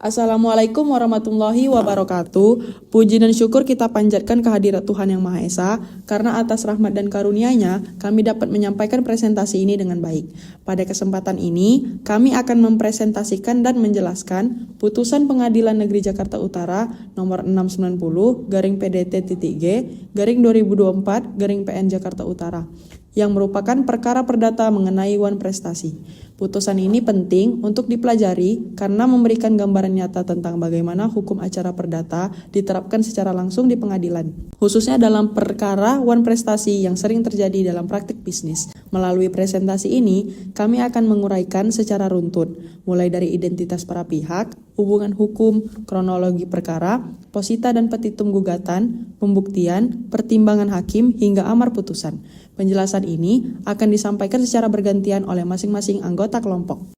Assalamualaikum warahmatullahi wabarakatuh. Puji dan syukur kita panjatkan kehadirat Tuhan Yang Maha Esa, karena atas rahmat dan karunia-Nya, kami dapat menyampaikan presentasi ini dengan baik. Pada kesempatan ini, kami akan mempresentasikan dan menjelaskan putusan Pengadilan Negeri Jakarta Utara nomor 690-PDT-G-2024-PN Jakarta Utara, yang merupakan perkara perdata mengenai wan prestasi. Putusan ini penting untuk dipelajari karena memberikan gambaran nyata tentang bagaimana hukum acara perdata diterapkan secara langsung di pengadilan, khususnya dalam perkara wan prestasi yang sering terjadi dalam praktik bisnis. Melalui presentasi ini, kami akan menguraikan secara runtun, mulai dari identitas para pihak, hubungan hukum, kronologi perkara, posita dan petitum gugatan, pembuktian, pertimbangan hakim, hingga amar putusan. Penjelasan ini akan disampaikan secara bergantian oleh masing-masing anggota kelompok.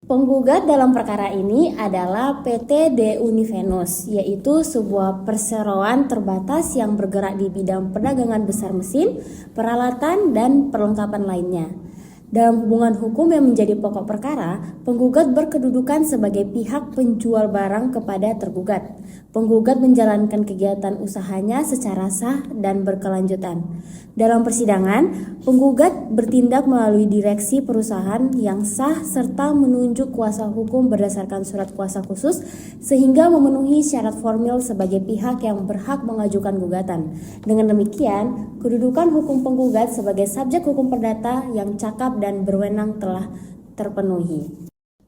Penggugat dalam perkara ini adalah PT De Univenus, yaitu sebuah perseroan terbatas yang bergerak di bidang perdagangan besar mesin, peralatan, dan perlengkapan lainnya. Dalam hubungan hukum yang menjadi pokok perkara, penggugat berkedudukan sebagai pihak penjual barang kepada tergugat. Penggugat menjalankan kegiatan usahanya secara sah dan berkelanjutan. Dalam persidangan, penggugat bertindak melalui direksi perusahaan yang sah serta menunjuk kuasa hukum berdasarkan surat kuasa khusus sehingga memenuhi syarat formil sebagai pihak yang berhak mengajukan gugatan. Dengan demikian, kedudukan hukum penggugat sebagai subjek hukum perdata yang cakap dan berwenang telah terpenuhi.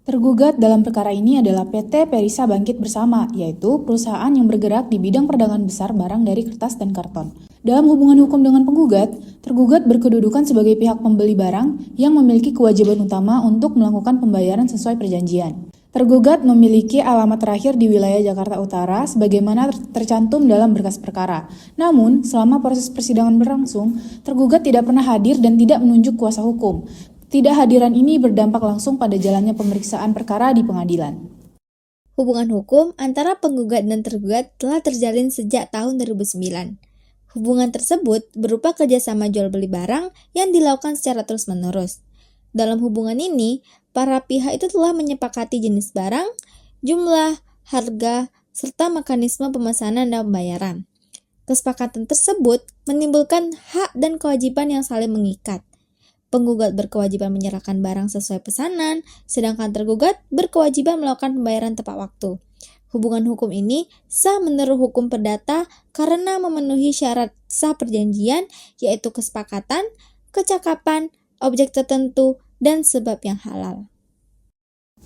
Tergugat dalam perkara ini adalah PT Perisa Bangkit Bersama, yaitu perusahaan yang bergerak di bidang perdagangan besar barang dari kertas dan karton. Dalam hubungan hukum dengan penggugat, tergugat berkedudukan sebagai pihak pembeli barang yang memiliki kewajiban utama untuk melakukan pembayaran sesuai perjanjian. Tergugat memiliki alamat terakhir di wilayah Jakarta Utara sebagaimana tercantum dalam berkas perkara. Namun, selama proses persidangan berlangsung, tergugat tidak pernah hadir dan tidak menunjuk kuasa hukum. Tidak hadiran ini berdampak langsung pada jalannya pemeriksaan perkara di pengadilan. Hubungan hukum antara penggugat dan tergugat telah terjalin sejak tahun 2009. Hubungan tersebut berupa kerjasama jual beli barang yang dilakukan secara terus-menerus. Dalam hubungan ini, para pihak itu telah menyepakati jenis barang, jumlah, harga, serta mekanisme pemesanan dan pembayaran. Kesepakatan tersebut menimbulkan hak dan kewajiban yang saling mengikat. Penggugat berkewajiban menyerahkan barang sesuai pesanan, sedangkan tergugat berkewajiban melakukan pembayaran tepat waktu. Hubungan hukum ini sah menurut hukum perdata karena memenuhi syarat sah perjanjian, yaitu kesepakatan, kecakapan, objek tertentu, dan sebab yang halal.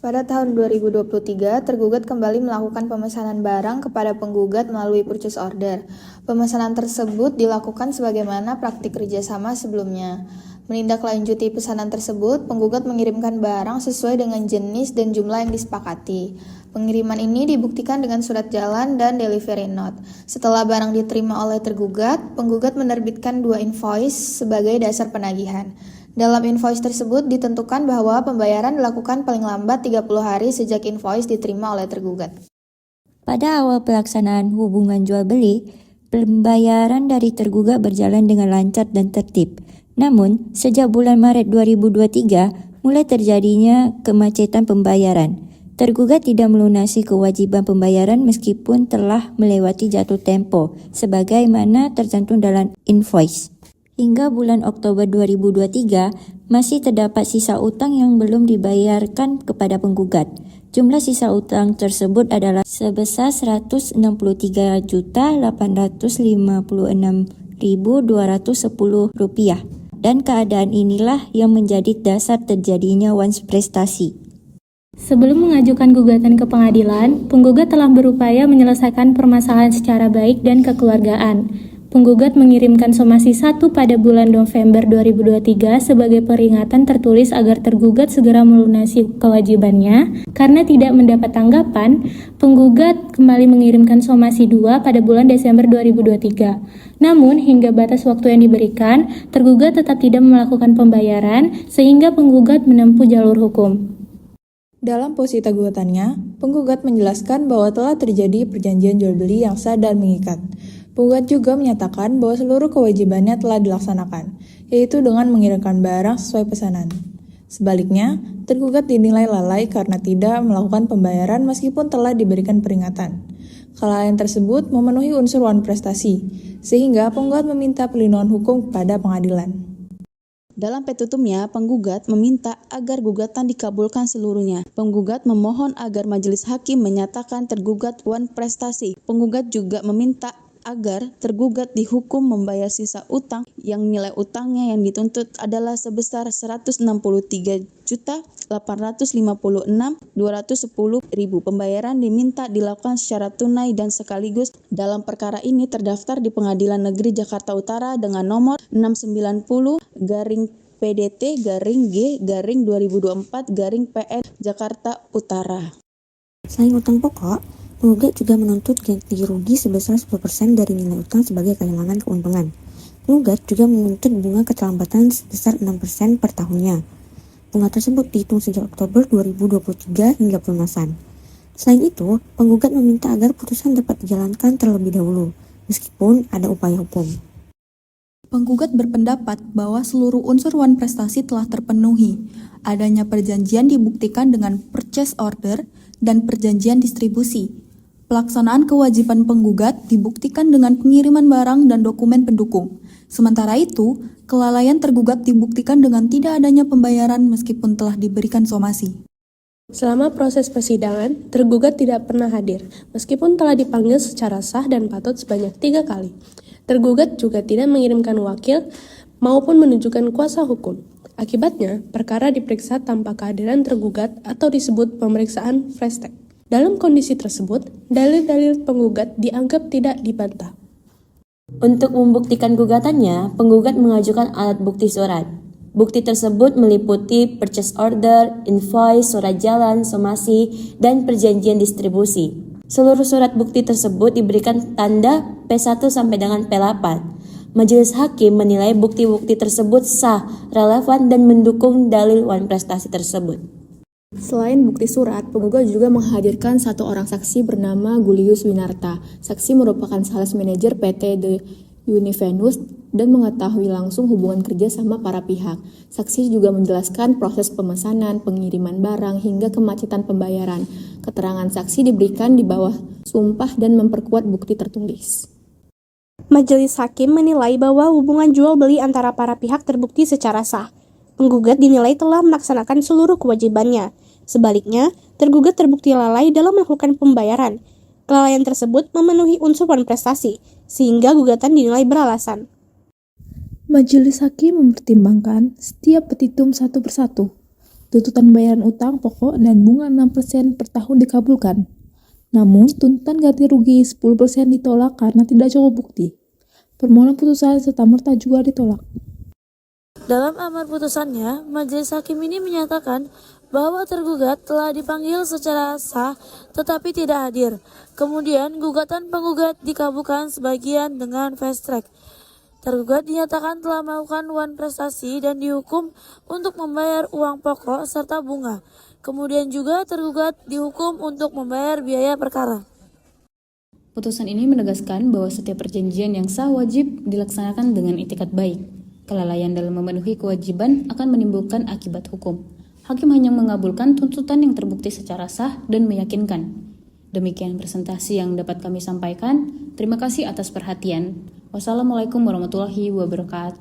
Pada tahun 2023, tergugat kembali melakukan pemesanan barang kepada penggugat melalui purchase order. Pemesanan tersebut dilakukan sebagaimana praktik kerjasama sebelumnya. Menindaklanjuti pesanan tersebut, penggugat mengirimkan barang sesuai dengan jenis dan jumlah yang disepakati. Pengiriman ini dibuktikan dengan surat jalan dan delivery note. Setelah barang diterima oleh tergugat, penggugat menerbitkan 2 invoice sebagai dasar penagihan. Dalam invoice tersebut ditentukan bahwa pembayaran dilakukan paling lambat 30 hari sejak invoice diterima oleh tergugat. Pada awal pelaksanaan hubungan jual beli, pembayaran dari tergugat berjalan dengan lancar dan tertib. Namun, sejak bulan Maret 2023, mulai terjadinya kemacetan pembayaran. Tergugat tidak melunasi kewajiban pembayaran meskipun telah melewati jatuh tempo, sebagaimana tercantum dalam invoice. Hingga bulan Oktober 2023, masih terdapat sisa utang yang belum dibayarkan kepada penggugat. Jumlah sisa utang tersebut adalah sebesar Rp163.856.210. Dan keadaan inilah yang menjadi dasar terjadinya wan prestasi. Sebelum mengajukan gugatan ke pengadilan, penggugat telah berupaya menyelesaikan permasalahan secara baik dan kekeluargaan. Penggugat mengirimkan somasi 1 pada bulan November 2023 sebagai peringatan tertulis agar tergugat segera melunasi kewajibannya. Karena tidak mendapat tanggapan, penggugat kembali mengirimkan somasi 2 pada bulan Desember 2023. Namun, hingga batas waktu yang diberikan, tergugat tetap tidak melakukan pembayaran sehingga penggugat menempuh jalur hukum. Dalam posita gugatannya, penggugat menjelaskan bahwa telah terjadi perjanjian jual beli yang sah dan mengikat. Penggugat juga menyatakan bahwa seluruh kewajibannya telah dilaksanakan, yaitu dengan mengirimkan barang sesuai pesanan. Sebaliknya, tergugat dinilai lalai karena tidak melakukan pembayaran meskipun telah diberikan peringatan. Kelalaian tersebut memenuhi unsur wan prestasi, sehingga penggugat meminta perlindungan hukum kepada pengadilan. Dalam petitumnya, penggugat meminta agar gugatan dikabulkan seluruhnya. Penggugat memohon agar majelis hakim menyatakan tergugat wan prestasi. Penggugat juga meminta agar tergugat dihukum membayar sisa utang yang nilai utangnya yang dituntut adalah sebesar Rp163.856.210. Pembayaran diminta dilakukan secara tunai dan sekaligus. Dalam perkara ini terdaftar di Pengadilan Negeri Jakarta Utara dengan nomor 690-PDT-G-2024-PN Jakarta Utara. Selain utang pokok, penggugat juga menuntut ganti rugi sebesar 10% dari nilai utang sebagai kehilangan keuntungan. Penggugat juga menuntut bunga keterlambatan sebesar 6% per tahunnya. Bunga tersebut dihitung sejak Oktober 2023 hingga pelunasan. Selain itu, penggugat meminta agar putusan dapat dijalankan terlebih dahulu, meskipun ada upaya hukum. Penggugat berpendapat bahwa seluruh unsur wan prestasi telah terpenuhi. Adanya perjanjian dibuktikan dengan purchase order dan perjanjian distribusi. Pelaksanaan kewajiban penggugat dibuktikan dengan pengiriman barang dan dokumen pendukung. Sementara itu, kelalaian tergugat dibuktikan dengan tidak adanya pembayaran meskipun telah diberikan somasi. Selama proses persidangan, tergugat tidak pernah hadir, meskipun telah dipanggil secara sah dan patut sebanyak 3 kali. Tergugat juga tidak mengirimkan wakil maupun menunjukkan kuasa hukum. Akibatnya, perkara diperiksa tanpa kehadiran tergugat atau disebut pemeriksaan flash track. Dalam kondisi tersebut, dalil-dalil penggugat dianggap tidak dibantah. Untuk membuktikan gugatannya, penggugat mengajukan alat bukti surat. Bukti tersebut meliputi purchase order, invoice, surat jalan, somasi, dan perjanjian distribusi. Seluruh surat bukti tersebut diberikan tanda P1 sampai dengan P8. Majelis hakim menilai bukti-bukti tersebut sah, relevan, dan mendukung dalil wan prestasi tersebut. Selain bukti surat, penggugat juga menghadirkan satu orang saksi bernama Julius Winarta. Saksi merupakan sales manager PT The Univenus dan mengetahui langsung hubungan kerja sama para pihak. Saksi juga menjelaskan proses pemesanan, pengiriman barang, hingga kemacetan pembayaran. Keterangan saksi diberikan di bawah sumpah dan memperkuat bukti tertulis. Majelis hakim menilai bahwa hubungan jual beli antara para pihak terbukti secara sah. Penggugat dinilai telah melaksanakan seluruh kewajibannya. Sebaliknya, tergugat terbukti lalai dalam melakukan pembayaran. Kelalaian tersebut memenuhi unsur wan prestasi, sehingga gugatan dinilai beralasan. Majelis hakim mempertimbangkan setiap petitum satu persatu. Tuntutan bayaran utang pokok dan bunga 6% per tahun dikabulkan. Namun, tuntutan ganti rugi 10% ditolak karena tidak cukup bukti. Permohonan putusan serta merta juga ditolak. Dalam amar putusannya, majelis hakim ini menyatakan bahwa tergugat telah dipanggil secara sah tetapi tidak hadir. Kemudian, gugatan penggugat dikabulkan sebagian dengan fast track. Tergugat dinyatakan telah melakukan wan prestasi dan dihukum untuk membayar uang pokok serta bunga. Kemudian juga tergugat dihukum untuk membayar biaya perkara. Putusan ini menegaskan bahwa setiap perjanjian yang sah wajib dilaksanakan dengan itikat baik. Kelalaian dalam memenuhi kewajiban akan menimbulkan akibat hukum. Hakim hanya mengabulkan tuntutan yang terbukti secara sah dan meyakinkan. Demikian presentasi yang dapat kami sampaikan. Terima kasih atas perhatian. Wassalamualaikum warahmatullahi wabarakatuh.